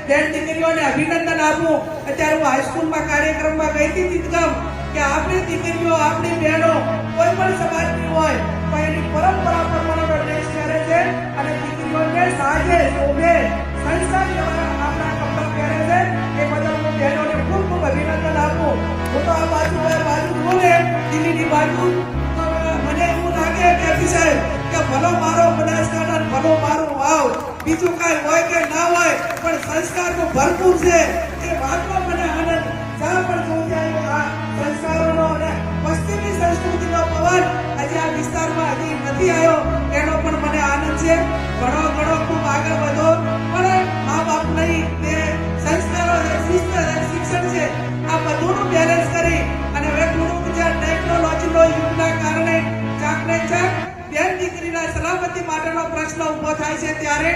બેન દીકરીઓને અભિનંદન આપું. અત્યારે હું હાઈસ્કૂલમાં કાર્યક્રમમાં ગઈ હતી ગમ કે આપણી દીકરીઓ આપણી બહેનો કોઈ પણ સમાજની હોય તો એની પરંપરા પ્રમાણેનો ડ્રેસ પહેરે છે અને દીકરીઓને સાજે શોભે સંસ્કાર આપણા કપડાં પહેરે છે. એ બદલ હું બહેનોને ખૂબ ખૂબ અભિનંદન આપું. હું તો આ બાજુ જુઓ ને દિલ્હીની બાજુ મને એવું લાગે કે સાહેબ કે ભલો મારો બનાસકાંઠા ભલો મારું વાવ બીજું કાંઈ હોય કે ના હોય પણ સંસ્કાર તો ભરપૂર છે. એ વાતનો મને આનંદ જ્યાં પણ જોઉં ત્યાં આ સંસ્કારોનો અને પશ્ચિમી સંસ્કૃતિનો પવન હજી આ વિસ્તારમાં હજી નથી આવ્યો એનો પણ મને આનંદ છે. ઘણો ઘણો ખૂબ આગળ વધો પણ મા બાપ નહીં તે સંસ્કારો શિક્ષણ છે આ બધુંનું બેલેન્સ કરી અને હવે થોડુંક જે ટેકનોલોજીનો યુગના કારણે ચાકને ચાક બેન દીકરીના સલામતી માટેનો પ્રશ્ન ઊભો થાય છે ત્યારે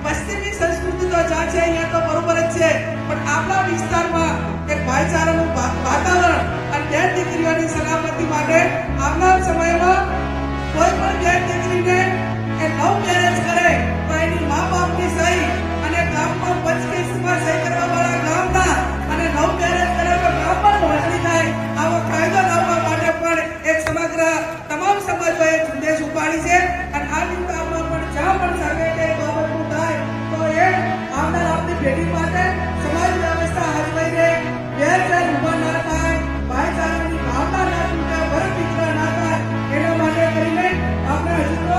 પશ્ચિમી સંસ્કૃતિ તો જ્યાં છે અહીંયા તો બરોબર જ છે પણ આપણા વિસ્તારમાં એક ભાઈચારાનું વાતાવરણ અને બેન દીકરીઓની સલામતી માટે આવનાર સમયમાં કોઈ પણ બેન દીકરીને એ લવ મેરેજ કરે તો એની મા બાપની સહી અને ગામમાં પચીસમાં સહી કરવા વાળા ગામના અને લવ મેરેજ કરે તો ગામમાં નોંધણી થાય આવો કાયદો લાવવા માટે પણ એક સમગ્ર તમામ સમાજોએ ઝુંબેશ ઉપાડી છે અને આ દિશામાં પણ જ્યાં પણ શકે તે બાબતનું થાય તો એ આવનાર આપણી પેઢી માટે સમાજ વ્યવસ્થા હલવાઈ રહે, વેરઝેર ઊભા ના થાય, ભાઈચારાની ભાવના ના તૂટે, ભરતચિત્ર ના થાય એના માટે કરીને આપણે હજુ તો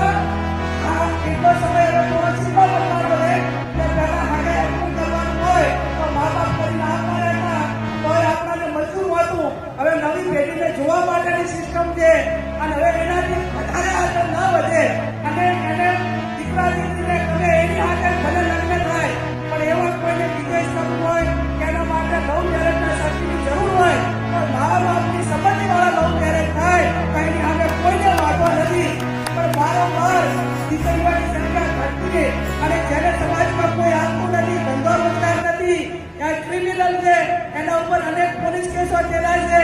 આ એટલો સમય થોડો સીમા બનવાનો રહે કે પહેલા હાગે એટલું કરવાનું હોય તો મા બાપ કરીને આપવા રહેતા તો આપણાને મજબૂર હોતું. હવે નવી પેઢીને જોવા માટેની સિસ્ટમ છે અને હવે એનાથી વધારે આગળ ના વધે અને એને દીકરા દીકરીને ગમે એની આગળ ભલે લગ્ન થાય પણ એવા કોઈને વિદેશ કરવું હોય કે એના માટે લવ મેરેજના સર્ટિફિકેટની જરૂર હોય તો મા બાપની સંબંધીવાળા લવ મેરેજ થાય તો એની આગળ કોઈને વાંધો નથી. પણ વારંવાર દીકરીઓની સંખ્યા ઘટતી અને જેને સમાજમાં કોઈ આપવું નથી, ધંધો રોજગાર નથી, ક્રિમિનલ છે એના ઉપર અનેક પોલીસ કેસો ચલાય છે